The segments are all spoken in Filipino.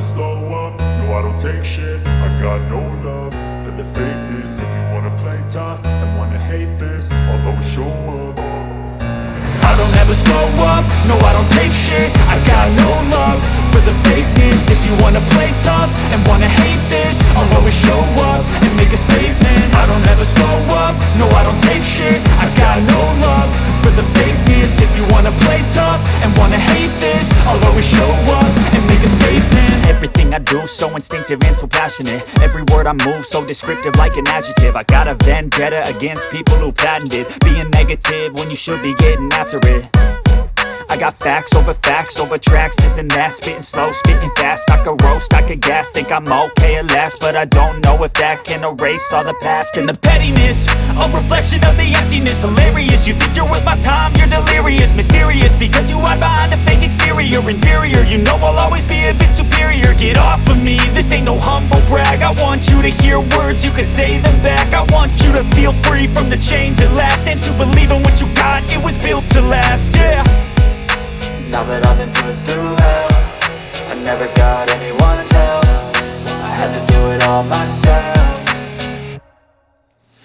slow up, no I don't take shit. I got no love for the fakeness. If you wanna play tough and wanna hate this, I'll always show up. I don't ever slow up, no I don't take shit. I got no love for the fakeness. If you wanna play tough and wanna hate this, I'll always show up and make a statement. I don't ever slow up, no I don't take shit. I got no love for the fakeness. If you wanna play tough and wanna hate this, I'll always show up and make a statement. Everything I do so instinctive and so passionate. Every word I move so descriptive like an adjective. I got a vendetta against people who patented being negative when you should be getting after it. I got facts over tracks, this and that. Spitting slow, spitting fast. I could roast, I could gas. Think I'm okay at last, but I don't know if that can erase all the past. And the pettiness, a reflection of the emptiness. Hilarious, you think you're worth my time, you're delirious. Mysterious, because you hide behind a fake exterior. Inferior, you know I'll always be a bit superior. Get off of me, this ain't no humble brag. I want you to hear words, you can say them back. I want you to feel free from the chains at last, and to believe in what you got, it was built to last, yeah. Now that I've been put through hell, I never got anyone's help. I had to do it all myself.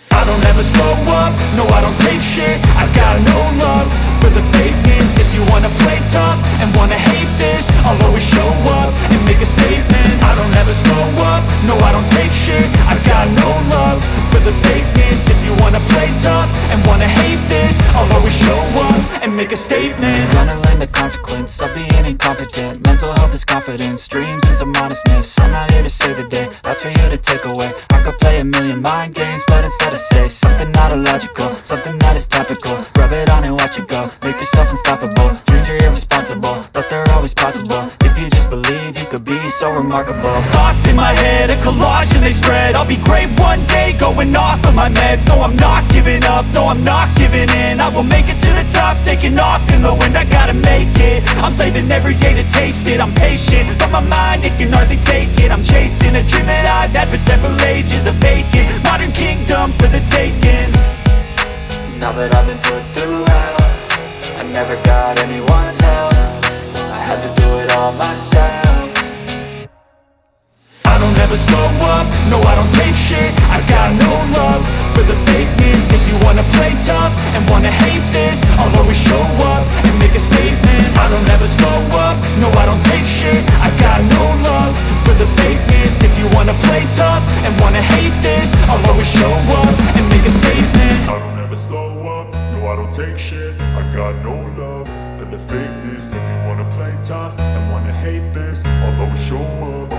I don't ever slow up, no I don't take shit. I got no love for the fakeness. If you wanna play tough and wanna hate this, I'll always show up and make a statement. I don't ever slow up, no I don't take shit. I got no love for the fakeness. If you wanna play tough and wanna hate this, I'll always show up and make a statement. Gonna learn the consequence of being incompetent. Mental health is confidence, dreams and some modestness. I'm not here to save the day, that's for you to take away. I could play a million mind games, but instead I say something not illogical, something that is topical. Rub it on and watch it go, make yourself unstoppable. Dreams are irresponsible, but they're always possible. If you just believe, you could be so remarkable. Thoughts in my head, a collage and they spread. I'll be great one day, going off of my meds. No, I'm not giving up, no, I'm not giving in. I will make it to the top, taking off in the wind. I gotta make it, I'm saving every day to taste it. I'm patient, but my mind, it can hardly take it. I'm chasing a dream that I've had for several ages. A vacant, modern kingdom for the taking. Now that I've been put through hell, I never got anyone's help. I had to do it all myself. I don't ever slow up, no I don't take shit. I got no love for the fakeness. If you wanna play tough and wanna hate this, I'll always show up and make a statement. I don't ever slow up, no I don't take shit. I got no love for the fakeness. If you wanna play tough and wanna hate this, I'll always show up and make a statement. I don't ever slow up, no I don't take shit. I got no love for the fakeness. If you wanna play tough and wanna hate this, I'll always show up.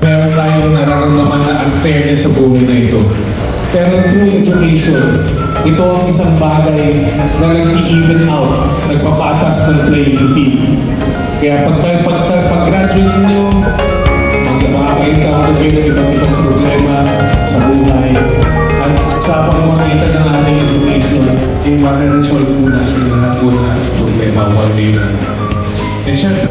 Meron tayong nararamdaman na unfairness sa buhay na ito. Pero through education, ito ang isang bagay na nag-even out, nagpapatas ng playing field. Kaya pag-graduate nyo, makaka-encounter kayo ng ibang problema sa buhay. At sa pagmamita ng ating education, yung mare-resolve mo na yung lahat po na problema one day na. And syempre,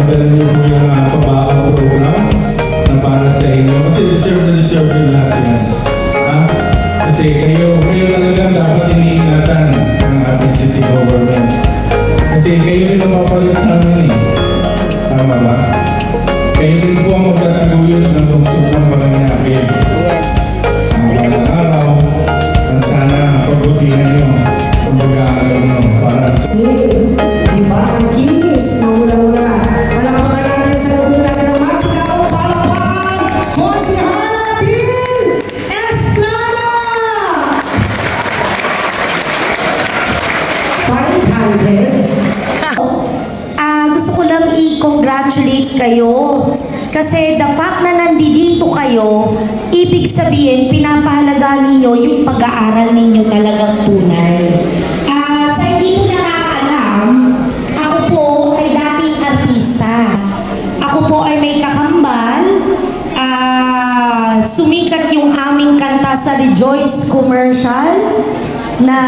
madala niyo po yung pabaang program na para sa inyo. Kasi deserve nyo lahat yan. Ha? Kasi kayo talaga dapat iniingatan ng ating city government. Kasi kayo rin mapapalit sa amin eh. Tama ba? Kayo rin po ang magtataguyod ng konstruksyon pangangapin. Yes. Ang araw, ang sana pagbutihan nyo ang pag-aaral nyo para sa... Di ba? Ang kinis na mula-mula. Palakpakan natin sa loob natin ng mas ikaw, palakpakan! Jose Hanabil Esclavo! kinocongratulate kayo. Kasi the fact na nandito kayo, ibig sabihin, pinapahalagaan ninyo yung pag-aaral ninyo talagang tunay. Sa hindi ko nakakaalam, ako po ay dating artista. Ako po ay may kakambal. Sumikat yung aming kanta sa Rejoice commercial na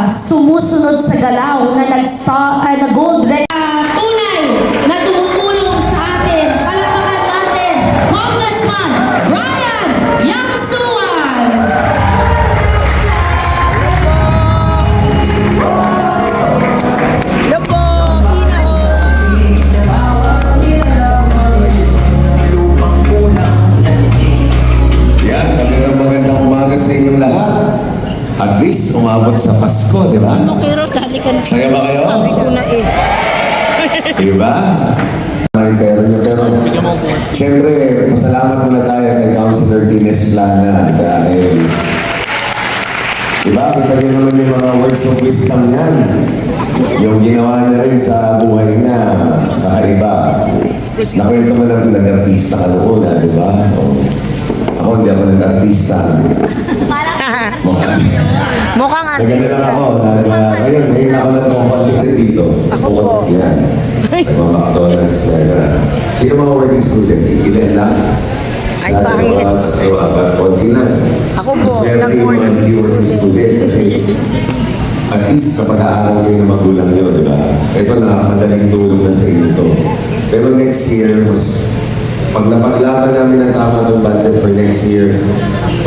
sumusunod sa galaw na na gold record. Tunay na tumutulong sa atin. Palakpakan natin, Congressman Brian Yangsuan! Yan, magandang umaga sa inyong lahat. At least, umabot sa Pasko, di ba? Saya ba kayo? Di ba? Pero, syempre, pasalamat muna tayo kay Councilor Dines Plana dahil, di ba, kita niyo naman yung mga words of wisdom niyan. Yung ginawa niya rin sa buhay niya, kakaiba. Nakwento mo lang nag-artista ka noon, di ba? Ako, hindi ako nag-artista. Mukhang Naganda lang ako. Ngayon ako nag-convicted dito. Ako po. Yan. Nag-McDonald's. Sino mga working student? Ilan lang? Ay, pangit. Konti lang. Ako po, Swerte yung mga hindi working student kasi at least sa pag-aaral kayo ng magulang nyo, di ba? Ito na, madaling tulong na sa inyo to. Pero next year, pag napaglaban namin ang tama ng budget for next year,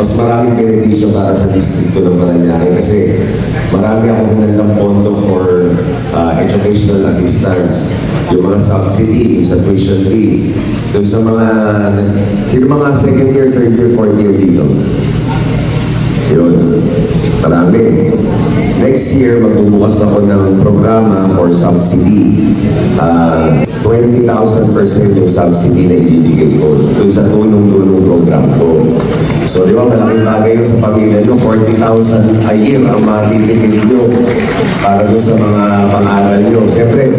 mas maraming benepisyo para sa distrito ng Parañaque kasi marami akong hinandang pondo for educational assistance, yung mga subsidy, yung sa tuition fee, yung sa mga, sino mga second year, third year, fourth year dito? Yun, marami. Next year, magbubukas ako ng programa for subsidy. 20,000% yung subsidy na ibibigay ko dun sa tulong-tulong program ko. So, di ba, malaking bagay yun sa pamilya nyo, 40,000 a year ang matitipid nyo para doon sa mga pangaral nyo. Siyempre,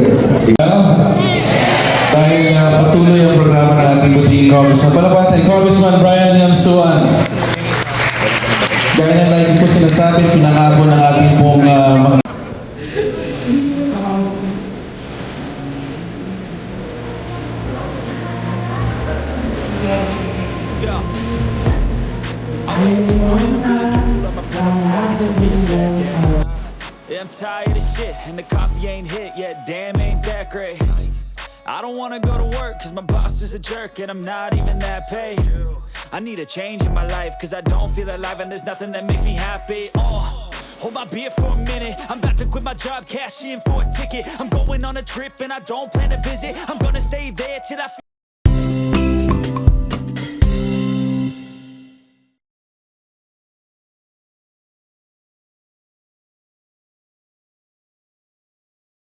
Dahil patuloy ang programa ng ating buting Congressman. Palapatay, Congressman Brian Yangsuan. Gaya ng lagi po sinasabi, pinangako ng ating pong mga Yeah, I'm tired of shit, and the coffee ain't hit yet. Damn, ain't that great. I don't wanna go to work, cause my boss is a jerk, and I'm not even that paid. I need a change in my life, cause I don't feel alive, and there's nothing that makes me happy. Hold my beer for a minute. I'm about to quit my job, cash in for a ticket. I'm going on a trip, and I don't plan to visit. I'm gonna stay there till I